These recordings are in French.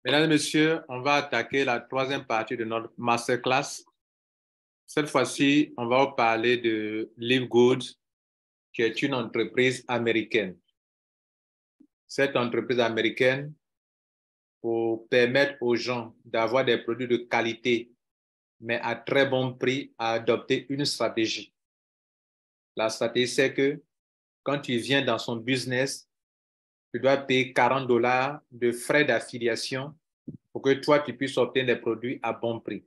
Mesdames et messieurs, on va attaquer la troisième partie de notre masterclass. Cette fois-ci, on va vous parler de Live Good, qui est une entreprise américaine. Cette entreprise américaine, pour permettre aux gens d'avoir des produits de qualité, mais à très bon prix, a adopté une stratégie. La stratégie, c'est que quand tu viens dans son business, tu dois payer $40 de frais d'affiliation pour que toi, tu puisses obtenir des produits à bon prix.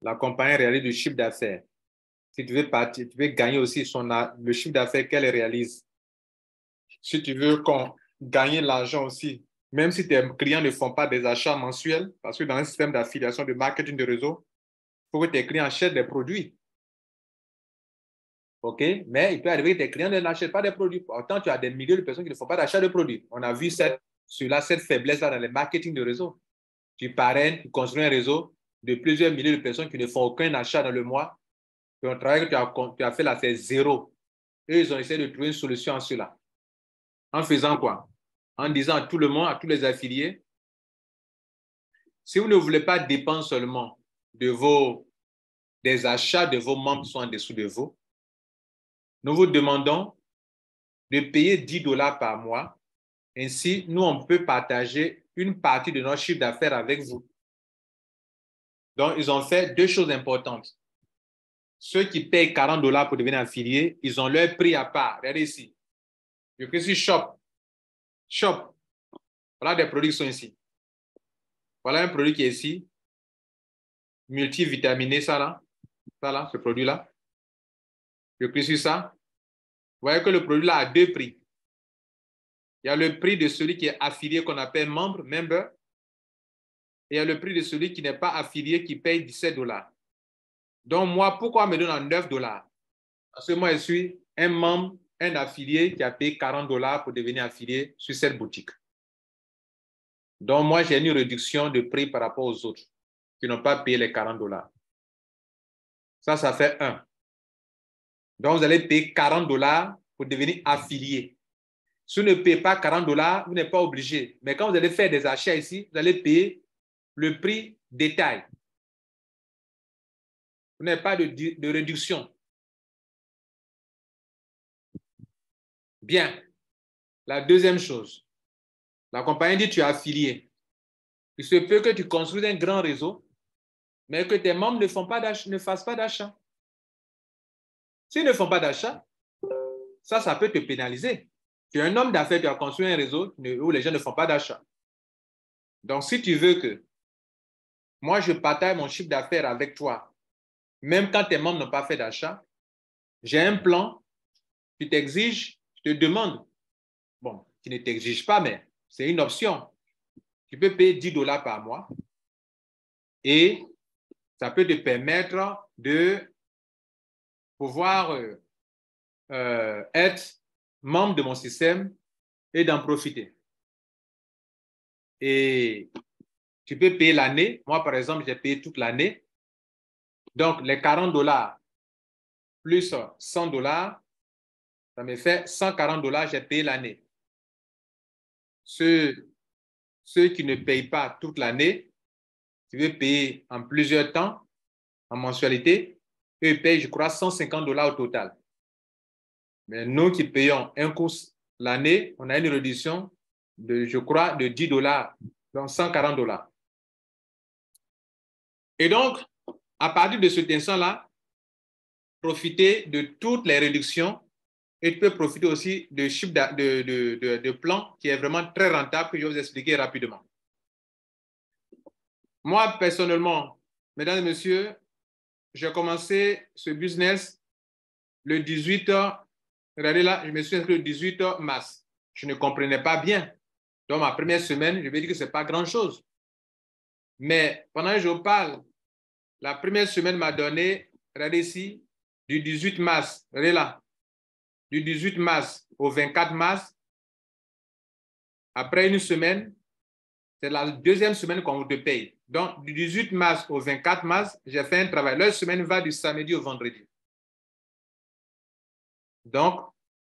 La compagnie réalise du chiffre d'affaires. Si tu veux partir, tu veux gagner aussi le chiffre d'affaires qu'elle réalise. Si tu veux gagner l'argent aussi, même si tes clients ne font pas des achats mensuels, parce que dans un système d'affiliation de marketing de réseau, il faut que tes clients achètent des produits. OK? Mais il peut arriver que tes clients n'achètent pas des produits. Pourtant, tu as des milliers de personnes qui ne font pas d'achat de produits. On a vu cette faiblesse-là dans le marketing de réseau. Tu parraines, tu construis un réseau de plusieurs milliers de personnes qui ne font aucun achat dans le mois. Ton travail que tu as fait là, c'est zéro. Eux, ils ont essayé de trouver une solution à cela. En faisant quoi? En disant à tout le monde, à tous les affiliés, si vous ne voulez pas dépendre seulement des achats de vos membres qui sont en dessous de vous, nous vous demandons de payer $10 par mois. Ainsi, nous, on peut partager une partie de notre chiffre d'affaires avec vous. Donc, ils ont fait deux choses importantes. Ceux qui payent $40 pour devenir affiliés, ils ont leur prix à part. Regardez ici. Je clique sur Shop. Shop. Voilà des produits qui sont ici. Voilà un produit qui est ici. Multivitaminé, ça là, ce produit-là. Je clique sur ça. Vous voyez que le produit-là a deux prix. Il y a le prix de celui qui est affilié qu'on appelle member. Et il y a le prix de celui qui n'est pas affilié qui paye $17. Donc moi, pourquoi me donne $9? Parce que moi, je suis un membre, un affilié qui a payé $40 pour devenir affilié sur cette boutique. Donc moi, j'ai une réduction de prix par rapport aux autres qui n'ont pas payé les $40. Ça fait 1. Donc, vous allez payer $40 pour devenir affilié. Si vous ne payez pas $40, vous n'êtes pas obligé. Mais quand vous allez faire des achats ici, vous allez payer le prix détail. Vous n'avez pas de réduction. Bien. La deuxième chose, la compagnie dit tu es affilié. Il se peut que tu construises un grand réseau, mais que tes membres ne fassent pas d'achat. S'ils ne font pas d'achat, ça peut te pénaliser. Tu es un homme d'affaires, tu as construit un réseau où les gens ne font pas d'achat. Donc, si tu veux que moi, je partage mon chiffre d'affaires avec toi, même quand tes membres n'ont pas fait d'achat, j'ai un plan, tu t'exiges, je te demande, bon, qui ne t'exige pas, mais c'est une option. Tu peux payer $10 par mois et ça peut te permettre de pouvoir être membre de mon système et d'en profiter. Et tu peux payer l'année. Moi, par exemple, j'ai payé toute l'année. Donc, les $40 plus $100, ça me fait $140, j'ai payé l'année. Ceux qui ne payent pas toute l'année, tu veux payer en plusieurs temps, en mensualité, eux payent, je crois, $150 au total. Mais nous qui payons un coup l'année, on a une réduction de, je crois, de $10, donc $140. Et donc, à partir de cet instant-là, profitez de toutes les réductions et tu peux profiter aussi de plan qui est vraiment très rentable que je vais vous expliquer rapidement. Moi, personnellement, mesdames et messieurs, j'ai commencé ce business le 18, regardez là, je me suis inscrit le 18 mars. Je ne comprenais pas bien. Donc, ma première semaine, je vais dire que ce n'est pas grand-chose. Mais pendant que je vous parle, la première semaine m'a donné, regardez ici, du 18 mars, regardez là, du 18 mars au 24 mars, après une semaine, c'est la deuxième semaine qu'on te paye. Donc, du 18 mars au 24 mars, j'ai fait un travail. Leur semaine va du samedi au vendredi. Donc,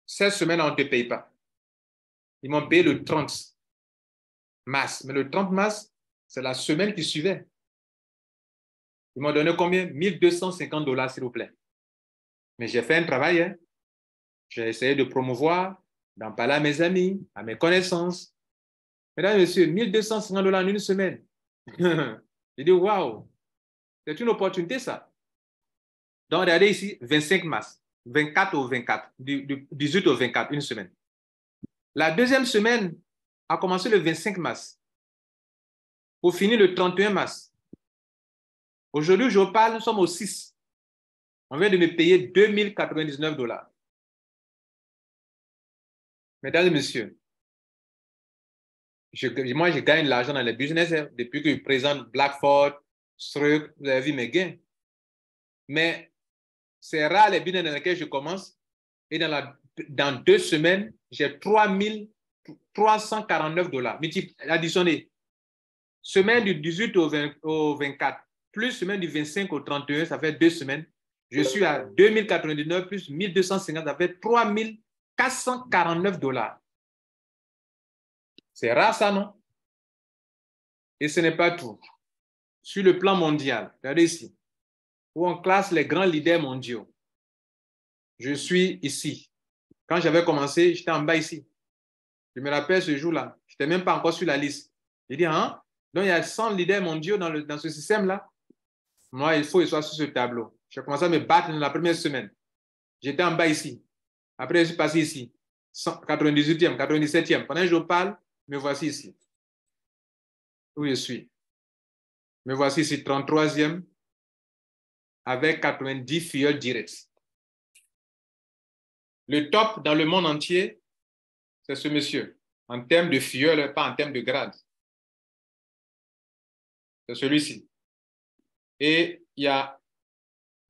cette semaine, on ne te paye pas. Ils m'ont payé le 30. mars. Mais le 30 mars, c'est la semaine qui suivait. Ils m'ont donné combien? $1 250, s'il vous plaît. Mais j'ai fait un travail. Hein. J'ai essayé de promouvoir, d'en parler à mes amis, à mes connaissances. Mesdames et messieurs, $1 250 en une semaine. J'ai dit, waouh, c'est une opportunité, ça. Donc, regardez ici, 25 mars, 24 au 24, du 18 au 24, une semaine. La deuxième semaine a commencé le 25 mars pour finir le 31 mars. Aujourd'hui, je vous parle, nous sommes au 6. On vient de me payer $2099. Mesdames et messieurs, moi, je gagne de l'argent dans les business hein, depuis que je présente Blackford, Struck, vous avez vu mes gains. Mais c'est rare les business dans lesquels je commence et dans 2 semaines, j'ai $3,349. Additionnez. Semaine du 18 au 24, plus semaine du 25 au 31, ça fait 2 semaines. Je suis à 2099 plus 1250, ça fait $3,449. C'est rare ça, non? Et ce n'est pas tout. Sur le plan mondial, regardez ici, où on classe les grands leaders mondiaux. Je suis ici. Quand j'avais commencé, j'étais en bas ici. Je me rappelle ce jour-là. Je n'étais même pas encore sur la liste. J'ai dit, hein? Donc, il y a 100 leaders mondiaux dans ce système-là. Moi, il faut que je sois sur ce tableau. J'ai commencé à me battre dans la première semaine. J'étais en bas ici. Après, je suis passé ici. 98e, 97e. Pendant que je parle, me voici ici. Où je suis. Me voici ici, 33e, avec 90 filleuls directs. Le top dans le monde entier, c'est ce monsieur. En termes de filleuls, pas en termes de grade. C'est celui-ci. Et il y a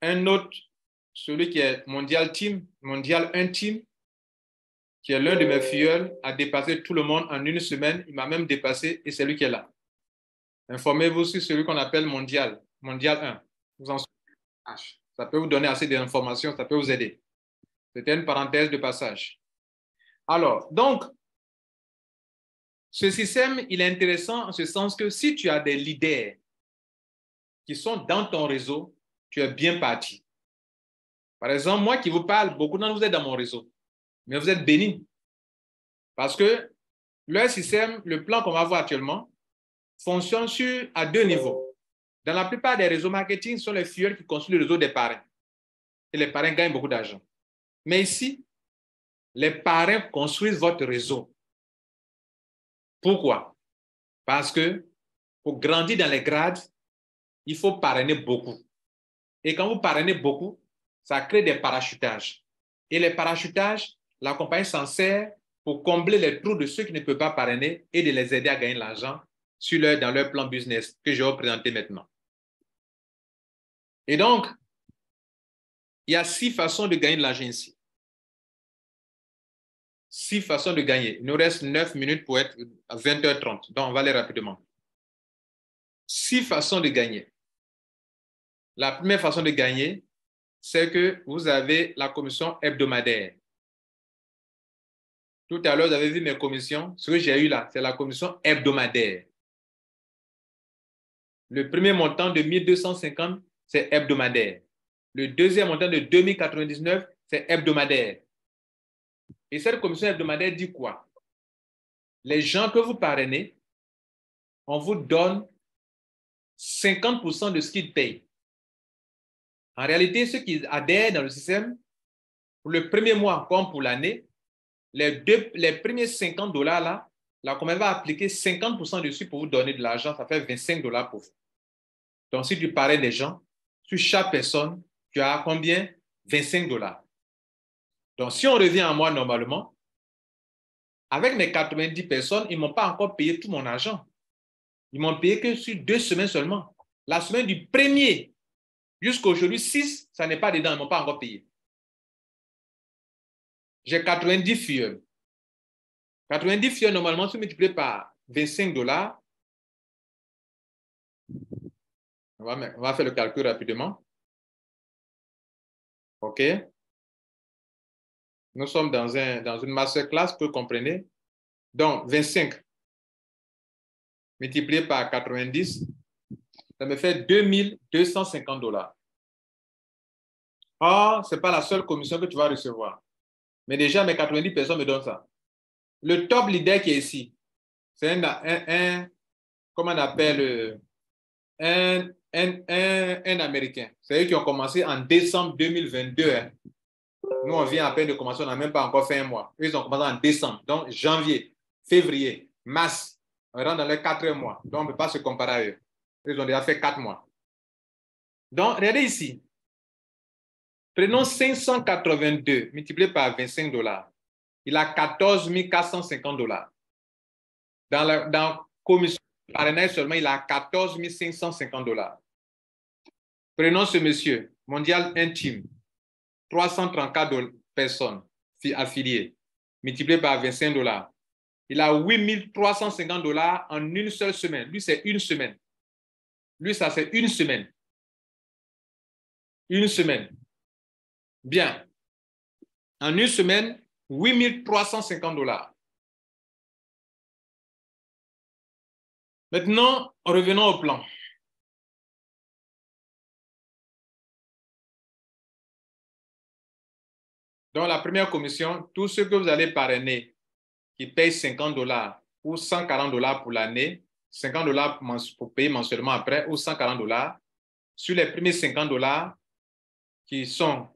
un autre, celui qui est mondial 1 team, qui est l'un de mes filleuls, a dépassé tout le monde en une semaine. Il m'a même dépassé et c'est lui qui est là. Informez-vous sur celui qu'on appelle mondial 1. Vous en ça peut vous donner assez d'informations, ça peut vous aider. C'était une parenthèse de passage. Alors, donc, ce système, il est intéressant en ce sens que si tu as des leaders qui sont dans ton réseau, tu es bien parti. Par exemple, moi qui vous parle, beaucoup d'entre vous êtes dans mon réseau, mais vous êtes bénis. Parce que leur système, le plan qu'on va voir actuellement, fonctionne à 2 niveaux. Dans la plupart des réseaux marketing, ce sont les filleuls qui construisent le réseau des parrains. Et les parrains gagnent beaucoup d'argent. Mais ici, les parrains construisent votre réseau. Pourquoi? Parce que pour grandir dans les grades, il faut parrainer beaucoup. Et quand vous parrainez beaucoup, ça crée des parachutages. Et les parachutages, la compagnie s'en sert pour combler les trous de ceux qui ne peuvent pas parrainer et de les aider à gagner de l'argent dans leur plan business que je vais vous présenter maintenant. Et donc, il y a 6 façons de gagner de l'argent ici. 6 façons de gagner. Il nous reste 9 minutes pour être à 20h30. Donc, on va aller rapidement. 6 façons de gagner. La première façon de gagner, c'est que vous avez la commission hebdomadaire. Tout à l'heure, vous avez vu mes commissions. Ce que j'ai eu là, c'est la commission hebdomadaire. Le premier montant de 1250, c'est hebdomadaire. Le deuxième montant de 2099, c'est hebdomadaire. Et cette commission hebdomadaire dit quoi? Les gens que vous parrainez, on vous donne 50% de ce qu'ils payent. En réalité, ceux qui adhèrent dans le système, pour le premier mois comme pour l'année, les premiers $50 là, la compagnie va appliquer 50% dessus pour vous donner de l'argent, ça fait $25 pour vous. Donc, si tu parraines des gens, sur chaque personne, tu as combien? $25. Donc, si on revient à moi normalement, avec mes 90 personnes, ils ne m'ont pas encore payé tout mon argent. Ils m'ont payé que sur 2 semaines seulement. La semaine du 1er jusqu'à aujourd'hui, 6, ça n'est pas dedans, ils ne m'ont pas encore payé. J'ai 90 filleuls. 90 filleuls, normalement, si multiplié par $25, on va faire le calcul rapidement. OK? Nous sommes dans une masterclass, vous comprenez? Donc, 25. multiplié par 90, ça me fait 2250 $. Or, ce n'est pas la seule commission que tu vas recevoir. Mais déjà, mes 90 personnes me donnent ça. Le top leader qui est ici, c'est comment on appelle, un Américain. C'est eux qui ont commencé en décembre 2022. Hein. Nous, on vient à peine de commencer, on n'a même pas encore fait un mois. Eux, ils ont commencé en décembre. Donc, janvier, février, mars, on rentre dans les 4 mois. Donc, on ne peut pas se comparer à eux. Ils ont déjà fait 4 mois. Donc, regardez ici. Prenons 582 multiplié par 25 $. Il a 14 450 $. Dans la commission de parrainage seulement, il a 14 550 $. Prenons ce monsieur, mondial intime, 334 personnes affiliées, multiplié par 25 $. Il a 8 350 $ en une seule semaine. Lui, c'est une semaine. Lui, ça, c'est une semaine. Une semaine. Bien. En une semaine, 8 350 $. Maintenant, revenons au plan. Dans la première commission, tous ceux que vous allez parrainer qui payent 50 $ ou 140 $ pour l'année, 50 $ pour payer mensuellement après ou 140 $, sur les premiers 50 $ qui sont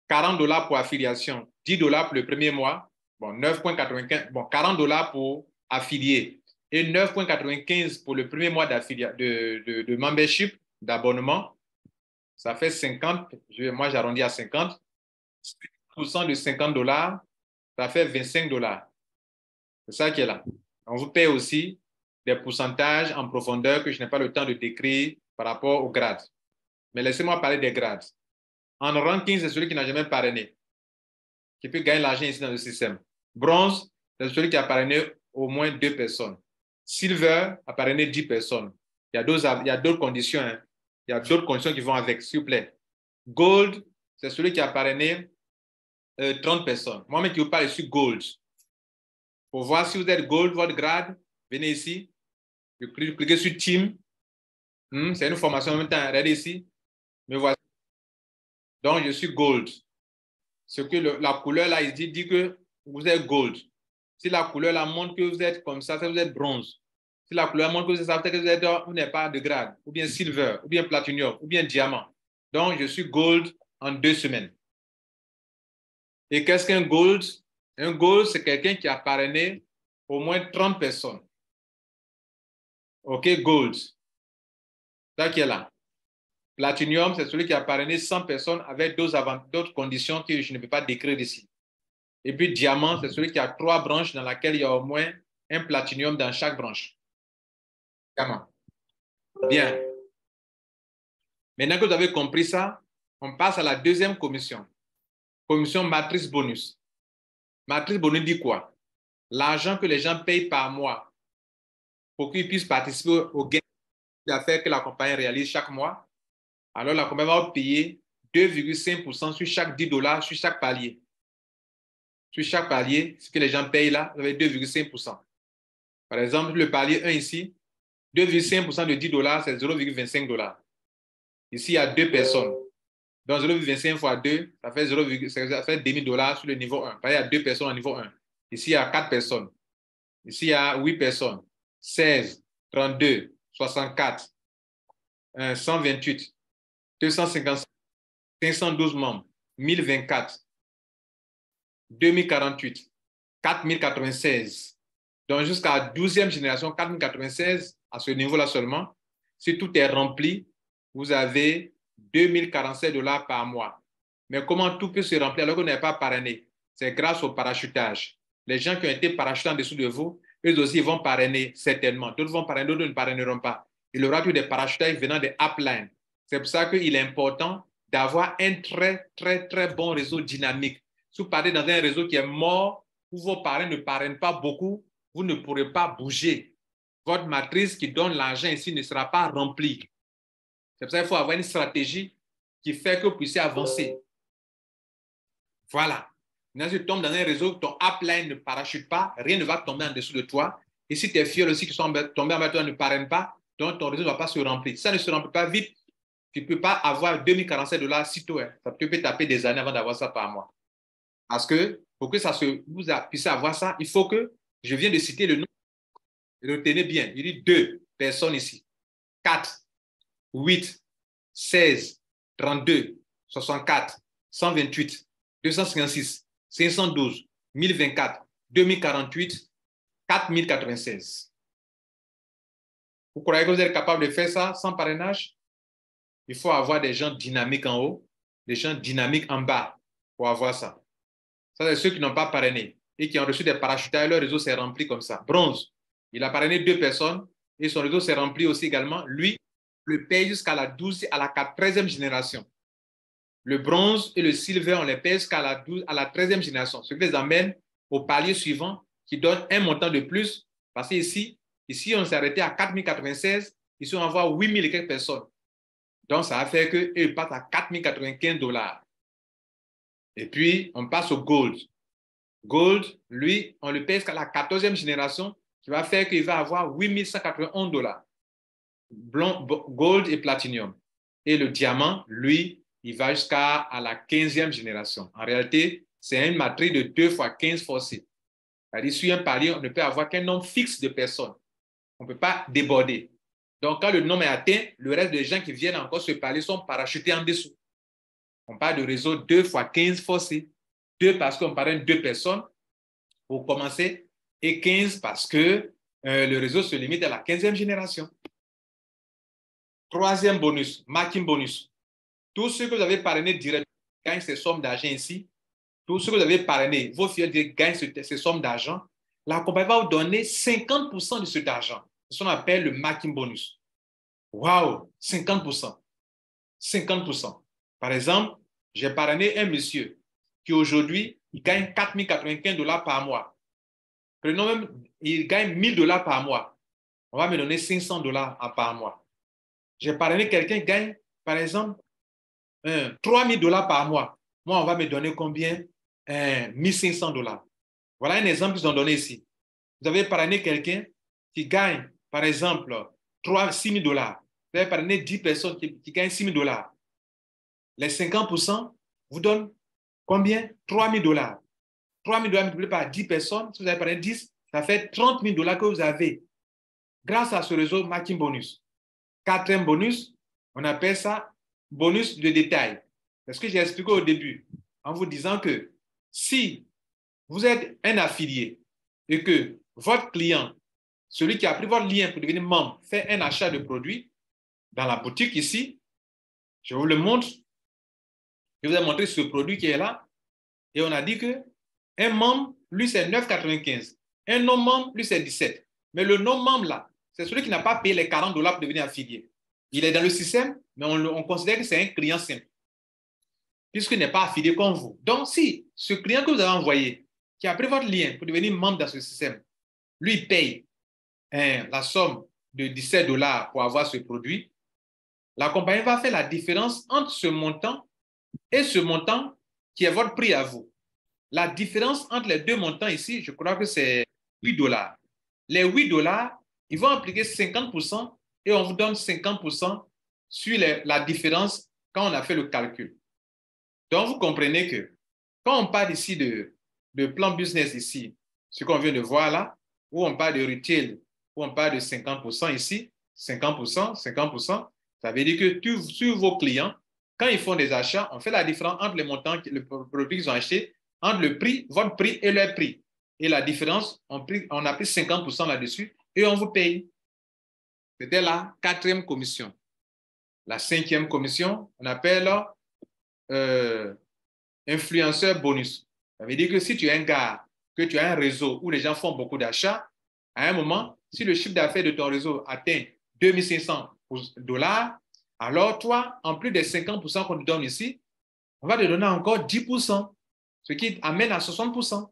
40 $ pour affiliation, 10 $ pour le premier mois, bon, 9,95, bon, 40 $, pour affilier et 9,95 pour le premier mois de membership, d'abonnement. Ça fait 50, moi j'arrondis à 50. 50% de 50 $, ça fait 25 $. C'est ça qui est là. On vous paye aussi des pourcentages en profondeur que je n'ai pas le temps de décrire par rapport aux grades. Mais laissez-moi parler des grades. En ranking, c'est celui qui n'a jamais parrainé, qui peut gagner l'argent ici dans le système. Bronze, c'est celui qui a parrainé au moins 2 personnes. Silver a parrainé 10 personnes. Il y a d'autres conditions. Hein. Il y a d'autres conditions qui vont avec, s'il vous plaît. Gold, c'est celui qui a parrainé 30 personnes. Moi-même qui vous parle, je suis Gold. Pour voir si vous êtes Gold, votre grade, venez ici. Vous cliquez sur Team. C'est une formation en même temps. Regardez ici. Me voici. Donc, je suis Gold. Ce que la couleur là, il dit que vous êtes Gold. Si la couleur là montre que vous êtes comme ça, vous êtes bronze. Si la couleur montre que vous êtes, vous n'avez pas de grade, ou bien silver, ou bien platinum, ou bien diamant. Donc, je suis Gold en 2 semaines. Et qu'est-ce qu'un Gold? Un Gold, c'est quelqu'un qui a parrainé au moins 30 personnes. OK, Gold. Ça qui est là. Platinum, c'est celui qui a parrainé 100 personnes avec d'autres conditions que je ne peux pas décrire ici. Et puis, diamant, c'est celui qui a 3 branches dans lesquelles il y a au moins un platinum dans chaque branche. Diamant. Bien. Maintenant que vous avez compris ça, on passe à la deuxième commission. Commission matrice bonus. Matrice bonus dit quoi? L'argent que les gens payent par mois pour qu'ils puissent participer au gain d'affaires que la compagnie réalise chaque mois. Alors, la compagnie va payer 2,5% sur chaque 10 $ sur chaque palier. Sur chaque palier, ce que les gens payent là, vous avez 2,5%. Par exemple, le palier 1 ici, 2,5% de 10 $, c'est 0,25 $. Ici, il y a 2 personnes. Donc, 0,25 fois 2, ça fait 0,5 $ sur le niveau 1. Il y a 2 personnes au niveau 1. Ici, il y a 4 personnes. Ici, il y a 8 personnes. 16, 32, 64, 128, 255, 512 membres, 1024, 2048, 4096. Donc, jusqu'à la 12e génération, 4096, à ce niveau-là seulement, si tout est rempli, vous avez 2047 $ par mois. Mais comment tout peut se remplir alors qu'on n'est pas parrainé? C'est grâce au parachutage. Les gens qui ont été parachutés en dessous de vous, eux aussi vont parrainer certainement. D'autres vont parrainer, d'autres ne parraineront pas. Il y aura tous des parachutages venant des uplines. C'est pour ça qu'il est important d'avoir un très, très, très bon réseau dynamique. Si vous partez dans un réseau qui est mort, où vos parrains ne parrainent pas beaucoup, vous ne pourrez pas bouger. Votre matrice qui donne l'argent ici ne sera pas remplie. C'est pour ça qu'il faut avoir une stratégie qui fait que vous puissiez avancer. Voilà. Maintenant, si tu tombes dans un réseau, ton upline ne parachute pas, rien ne va tomber en dessous de toi. Et si tes filles aussi qui sont tombées en bas, ne parrainent pas, donc ton réseau ne va pas se remplir. Si ça ne se remplit pas vite, tu ne peux pas avoir 2047 $ sitôt. Hein. Ça peut taper des années avant d'avoir ça par mois. Parce que pour que vous puissiez avoir ça, il faut que, je viens de citer le nom, retenez bien, il dit 2 personnes ici. 4, 8, 16, 32, 64, 128, 256, 512, 1024, 2048, 4096. Vous croyez que vous êtes capable de faire ça sans parrainage? Il faut avoir des gens dynamiques en haut, des gens dynamiques en bas pour avoir ça. Ça, c'est ceux qui n'ont pas parrainé et qui ont reçu des parachutages. Leur réseau s'est rempli comme ça. Bronze, il a parrainé 2 personnes et son réseau s'est rempli aussi également. Lui, le paye jusqu'à la 12, à la 13e génération. Le bronze et le silver, on les paye jusqu'à la 13e génération. Ce qui les amène au palier suivant qui donne un montant de plus. Parce qu'ici, on s'est arrêté à 4096. Ici, on va avoir 8000 et quelques personnes. Donc, ça a fait qu'ils partent à 4095 $. Et puis, on passe au gold. Gold, lui, on le paye jusqu'à la 14e génération, qui va faire qu'il va avoir 8191 $. Gold et platinum. Et le diamant, lui, il va jusqu'à la 15e génération. En réalité, c'est une matrice de 2 fois 15 forcée. C'est-à-dire, sur un palier, on ne peut avoir qu'un nombre fixe de personnes. On ne peut pas déborder. Donc, quand le nombre est atteint, le reste des gens qui viennent encore se palier sont parachutés en dessous. On parle de réseau 2 fois 15 forcé. 2 parce qu'on parraine 2 personnes pour commencer et 15 parce que le réseau se limite à la 15e génération. Troisième bonus, marking bonus. Tous ceux que vous avez parrainé directement gagnent ces sommes d'argent ici. Tous ceux que vous avez parrainé, vos filles gagnent ces sommes d'argent. La compagnie va vous donner 50% de cet argent. C'est ce qu'on appelle le marking bonus. Waouh, 50%. 50%. Par exemple, j'ai parrainé un monsieur qui aujourd'hui, il gagne 4095 $ par mois. Prenons même, il gagne 1000 $ par mois. On va me donner 500 $ par mois. J'ai parrainé quelqu'un qui gagne, par exemple, 3000 $ par mois. Moi, on va me donner combien? 1500 $. Voilà un exemple qu'ils ont donné ici. Vous avez parrainé quelqu'un qui gagne, par exemple, 6 000 $. Vous avez parrainé 10 personnes qui gagnent 6 000 $. Les 50% vous donnent combien? 3 000 $. 3 000 $ multiplié par 10 personnes, si vous avez parrainé 10, ça fait 30 000 $ que vous avez grâce à ce réseau marking bonus. Quatrième bonus, on appelle ça bonus de détail. C'est ce que j'ai expliqué au début en vous disant que si vous êtes un affilié et que votre client, celui qui a pris votre lien pour devenir membre, fait un achat de produits dans la boutique ici, je vous le montre. Je vous ai montré ce produit qui est là et on a dit que un membre, lui, c'est 9,95. Un non-membre, lui, c'est 17. Mais le non-membre, là, c'est celui qui n'a pas payé les 40 $ pour devenir affilié. Il est dans le système, mais on considère que c'est un client simple, puisqu'il n'est pas affilié comme vous. Donc, si ce client que vous avez envoyé, qui a pris votre lien pour devenir membre dans ce système, lui paye la somme de 17 $ pour avoir ce produit, la compagnie va faire la différence entre ce montant et ce montant qui est votre prix à vous. La différence entre les deux montants ici, je crois que c'est 8 $. Les 8 $, ils vont appliquer 50% et on vous donne 50% sur la différence quand on a fait le calcul. Donc, vous comprenez que quand on parle ici de plan business ici, ce qu'on vient de voir là, où on parle de retail, où on parle de 50% ici, 50%, 50%, ça veut dire que sur vos clients, quand ils font des achats, on fait la différence entre les montants, le produit qu'ils ont acheté, entre le prix, votre prix et leur prix. Et la différence, on a pris 50% là-dessus et on vous paye. C'était la quatrième commission. La cinquième commission, on appelle influenceur bonus. Ça veut dire que si tu es un gars, que tu as un réseau où les gens font beaucoup d'achats, à un moment, si le chiffre d'affaires de ton réseau atteint 2500 $, alors toi, en plus des 50% qu'on te donne ici, on va te donner encore 10%, ce qui amène à 60%.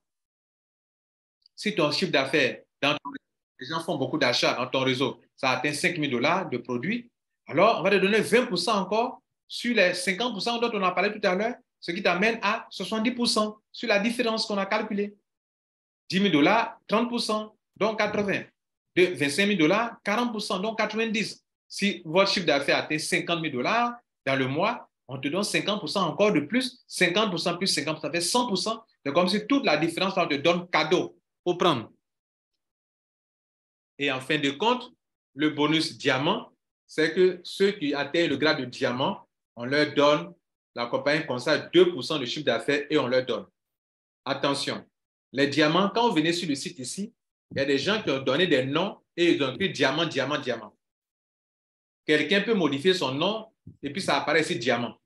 Si ton chiffre d'affaires, les gens font beaucoup d'achats dans ton réseau, ça atteint 5 000 $ de produits, alors on va te donner 20% encore sur les 50% dont on a parlé tout à l'heure, ce qui t'amène à 70% sur la différence qu'on a calculée. 10 000 $, 30%, donc 80. de 25 000 $, 40%, donc 90. Si votre chiffre d'affaires atteint 50 000 $ dans le mois, on te donne 50% encore de plus. 50% plus 50%, ça fait 100%. C'est comme si toute la différence, on te donne cadeau pour prendre. Et en fin de compte, le bonus diamant, c'est que ceux qui atteignent le grade de diamant, on leur donne, la compagnie consacre 2% de chiffre d'affaires et on leur donne. Attention, les diamants, quand vous venez sur le site ici, il y a des gens qui ont donné des noms et ils ont écrit diamant, diamant, diamant. Quelqu'un peut modifier son nom et puis ça apparaît ici diamant.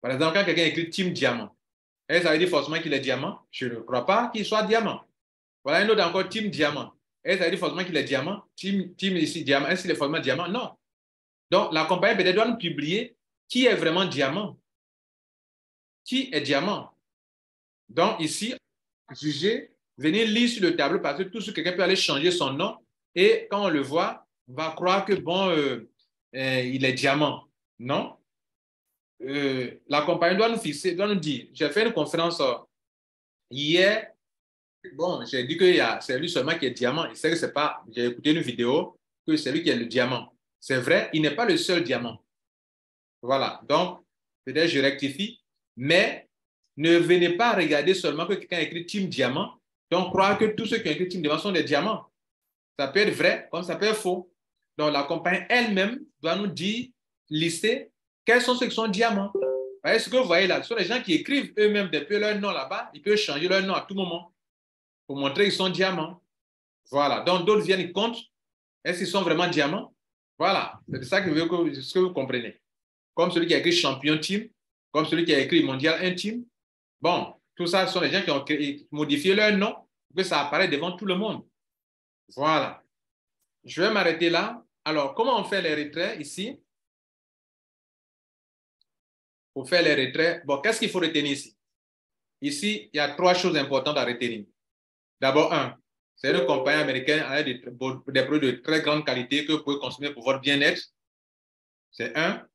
Par exemple, quand quelqu'un écrit Team Diamant, est-ce que ça veut dire forcément qu'il est diamant? Je ne crois pas qu'il soit diamant. Voilà une autre encore, Team Diamant. Est-ce que ça veut dire forcément qu'il est diamant? Team ici, diamant. Est-ce qu'il est forcément diamant? Non. Donc, la compagnie peut-être doit nous publier qui est vraiment diamant. Qui est diamant? Donc, ici, jugez, venez lire sur le tableau parce que tout ce quelqu'un peut aller changer son nom et quand on le voit, on va croire que bon, il est diamant. Non. La compagnie doit nous fixer, doit nous dire. J'ai fait une conférence hier. Bon, j'ai dit que c'est lui seulement qui est diamant. Il sait que c'est pas. J'ai écouté une vidéo que c'est lui qui est le diamant. C'est vrai, il n'est pas le seul diamant. Voilà. Donc, peut-être je rectifie, mais ne venez pas regarder seulement que quelqu'un a écrit Team Diamant. Donc, croire que tous ceux qui ont écrit Team Diamant sont des diamants. Ça peut être vrai, comme ça peut être faux. Donc, la compagnie elle-même doit nous dire, lister quels sont ceux qui sont diamants. Vous voyez ce que vous voyez là? Ce sont les gens qui écrivent eux-mêmes depuis leur nom là-bas. Ils peuvent changer leur nom à tout moment pour montrer qu'ils sont diamants. Voilà. Donc, d'autres viennent, ils comptent. Est-ce qu'ils sont vraiment diamants? Voilà. C'est ça que ce que vous comprenez. Comme celui qui a écrit champion team, comme celui qui a écrit mondial intime. Bon, tout ça, ce sont les gens qui ont modifié leur nom pour que ça apparaisse devant tout le monde. Voilà. Je vais m'arrêter là. Alors, comment on fait les retraits ici? Pour faire les retraits, bon, qu'est-ce qu'il faut retenir ici? Ici, il y a 3 choses importantes à retenir. D'abord, c'est une compagnie américaine avec des produits de très grande qualité que vous pouvez consommer pour votre bien-être. C'est un.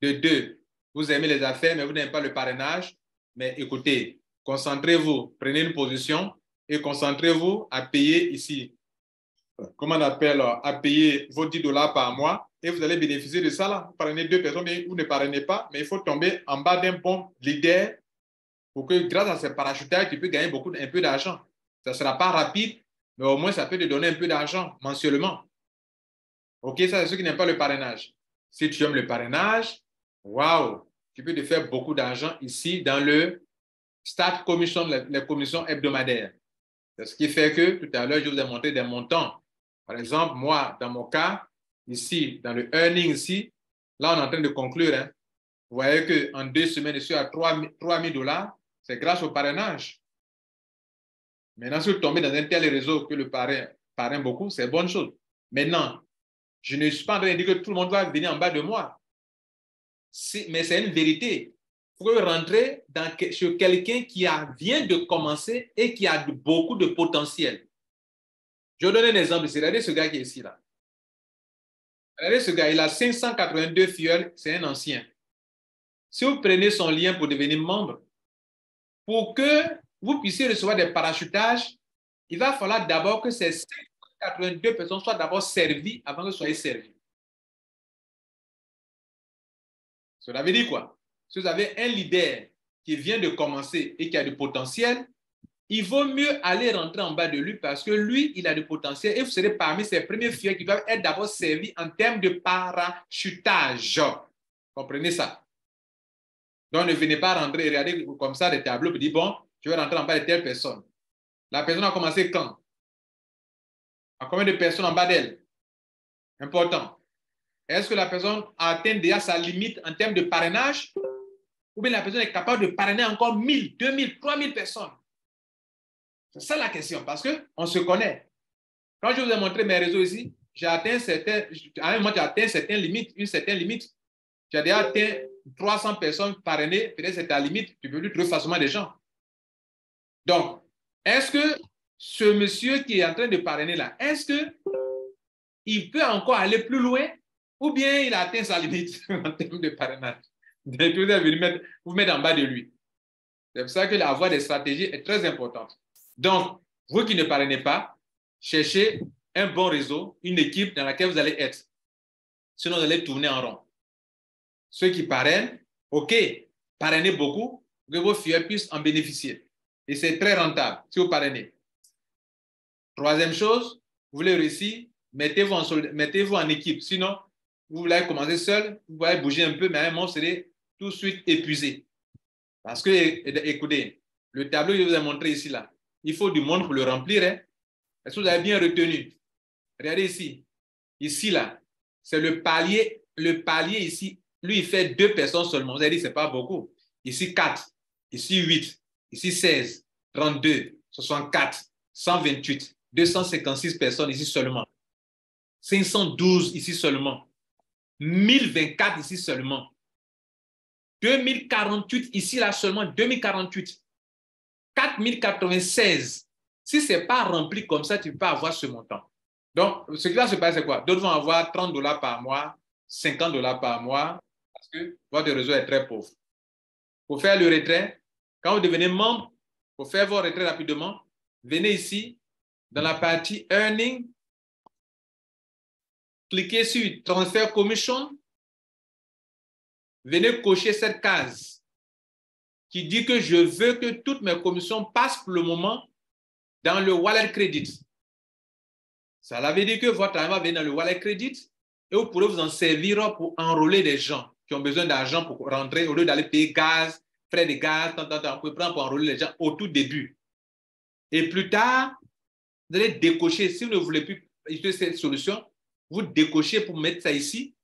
De 2, vous aimez les affaires, mais vous n'aimez pas le parrainage. Mais écoutez, concentrez-vous, prenez une position et concentrez-vous à payer ici. Comment on appelle? À payer vos 10 $ par mois et vous allez bénéficier de ça là. Vous parrainez 2 personnes, mais vous ne parrainez pas, mais il faut tomber en bas d'un bon leader pour que grâce à ce parachutage, tu peux gagner un peu d'argent. Ça ne sera pas rapide, mais au moins ça peut te donner un peu d'argent mensuellement. OK, ça c'est ceux qui n'aiment pas le parrainage. Si tu aimes le parrainage, waouh, tu peux te faire beaucoup d'argent ici dans le Start Commission, les commissions hebdomadaires. C'est ce qui fait que tout à l'heure, je vous ai montré des montants. Par exemple, moi, dans mon cas, ici, dans le earning ici, là, on est en train de conclure. Hein. Vous voyez qu'en 2 semaines, je suis à 3 000 $. C'est grâce au parrainage. Maintenant, si vous tombez dans un tel réseau que le parrain beaucoup, c'est bonne chose. Maintenant, je ne suis pas en train de dire que tout le monde va venir en bas de moi. Mais c'est une vérité. Il faut rentrer sur quelqu'un qui vient de commencer et qui a beaucoup de potentiel. Je vais vous donner un exemple. Regardez ce gars qui est ici. Là. Regardez ce gars, il a 582 fioles, c'est un ancien. Si vous prenez son lien pour devenir membre, pour que vous puissiez recevoir des parachutages, il va falloir d'abord que ces 582 personnes soient d'abord servies avant que vous soyez servis. Cela veut dire quoi? Si vous avez un leader qui vient de commencer et qui a du potentiel, il vaut mieux aller rentrer en bas de lui parce que lui, il a du potentiel et vous serez parmi ces premiers filles qui doivent être d'abord servis en termes de parachutage. Comprenez ça? Donc, ne venez pas rentrer et regarder comme ça des tableaux et dire, bon, je vais rentrer en bas de telle personne. La personne a commencé quand? À combien de personnes en bas d'elle? Important. Est-ce que la personne a atteint déjà sa limite en termes de parrainage? Ou bien la personne est capable de parrainer encore 1000, 2000, 3000 personnes? C'est ça la question, parce qu'on se connaît. Quand je vous ai montré mes réseaux ici, à un moment, j'ai atteint une certaine limite. J'ai déjà atteint 300 personnes parrainées, peut-être c'est ta limite, tu peux plus trouver facilement des gens. Donc, est-ce que ce monsieur qui est en train de parrainer là, est-ce qu'il peut encore aller plus loin ou bien il a atteint sa limite en termes de parrainage? Vous allez vous mettre en bas de lui. C'est pour ça que avoir des stratégies est très importante. Donc, vous qui ne parrainez pas, cherchez un bon réseau, une équipe dans laquelle vous allez être. Sinon, vous allez tourner en rond. Ceux qui parrainent, OK, parrainez beaucoup, que vos filles puissent en bénéficier. Et c'est très rentable si vous parrainez. Troisième chose, vous voulez réussir, mettez-vous en équipe. Sinon, vous voulez commencer seul, vous pouvez bouger un peu, mais à un moment, vous serez tout de suite épuisé. Parce que, écoutez, le tableau que je vous ai montré ici, là, il faut du monde pour le remplir. Hein. Est-ce que vous avez bien retenu? Regardez ici. Ici, là, c'est le palier. Le palier ici, lui, il fait 2 personnes seulement. Vous avez dit, ce n'est pas beaucoup. Ici, 4. Ici, 8. Ici, 16. 32. 64. 128. 256 personnes ici seulement. 512 ici seulement. 1024 ici seulement. 2048 ici, là seulement. 2048. 4096. Si ce n'est pas rempli comme ça, tu peux pas avoir ce montant. Donc, ce qui va se passer, c'est quoi? D'autres vont avoir $30 par mois, $50 par mois, parce que votre réseau est très pauvre. Pour faire le retrait, quand vous devenez membre, pour faire vos retraits rapidement, venez ici, dans la partie Earning, cliquez sur Transfer Commission, venez cocher cette case qui dit que je veux que toutes mes commissions passent pour le moment dans le Wallet Credit. Ça veut dire que votre argent va venir dans le Wallet Credit et vous pourrez vous en servir pour enrôler des gens qui ont besoin d'argent pour rentrer au lieu d'aller payer gaz, frais de gaz, vous pouvez prendre pour enrôler les gens au tout début. Et plus tard, vous allez décocher. Si vous ne voulez plus utiliser cette solution, vous décochez pour mettre ça ici.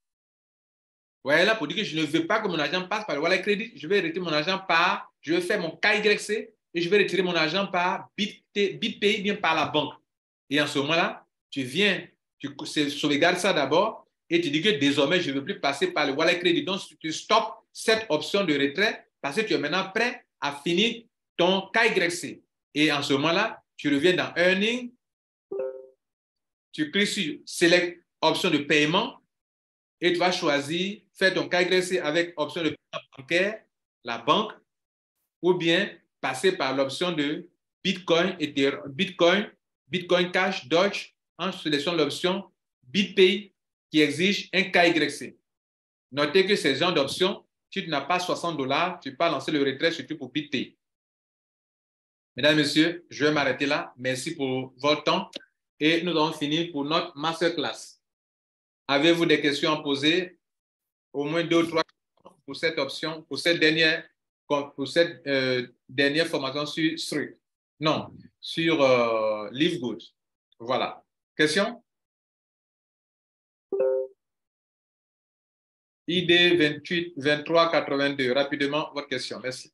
Vous voyez là, pour dire que je ne veux pas que mon argent passe par le Wallet Credit, je vais retirer mon argent par, je vais faire mon KYC et je vais retirer mon argent par BitPay, bien par la banque. Et en ce moment-là, tu viens, tu sauvegardes ça d'abord et tu dis que désormais, je ne veux plus passer par le Wallet Credit. Donc, tu stoppes cette option de retrait parce que tu es maintenant prêt à finir ton KYC. Et en ce moment-là, tu reviens dans Earning, tu cliques sur Select option de paiement et tu vas choisir faire ton KYC avec option de paiement bancaire, la banque, ou bien passer par l'option de Bitcoin, Bitcoin Cash, Doge, en sélectionnant l'option BitPay qui exige un KYC. Notez que ces genres d'options, si tu n'as pas $60, tu peux lancer le retrait surtout pour BitPay. Mesdames, Messieurs, je vais m'arrêter là. Merci pour votre temps et nous avons fini pour notre masterclass. Avez-vous des questions à poser? Au moins 2 ou 3 pour cette option, pour cette dernière formation sur Street. Non, sur Live Good. Voilà. Question? ID 28 23 82. Rapidement, votre question. Merci.